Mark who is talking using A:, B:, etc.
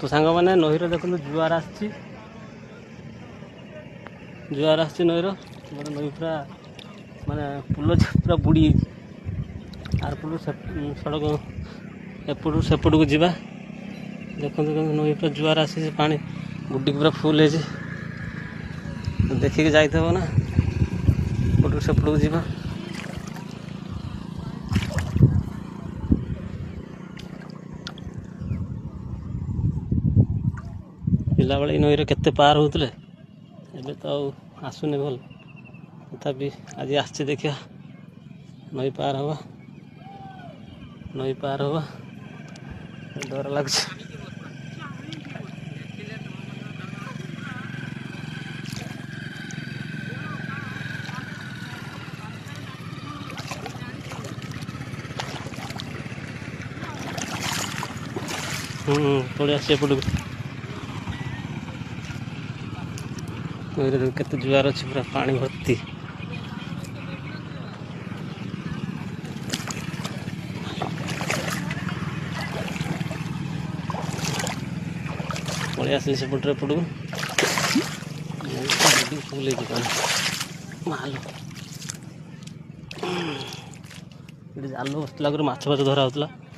A: तो सांग मैंने नईर देखो जुआर जुआर नईर गोटे नई पूरा माने पुल पूरा बुड़ी आर पुल सड़क एपटू सेपट को जा देखो नई पूरा जुआर आसी पानी बुड़ी पूरा फुल है देखिए जाइए ना एपटू सेपट को जा पिला बेले नईर केते पार होते एबे तो आसुनि भल तथापि आज आसचे देखिया नई पार हवा डर लगुच पड़े आस एपट केते जुआर अच्छी पूरा पानी भर्ती पड़े आस सेपटे एपट फुल माल जाल बसला माछ फाछ धरा होता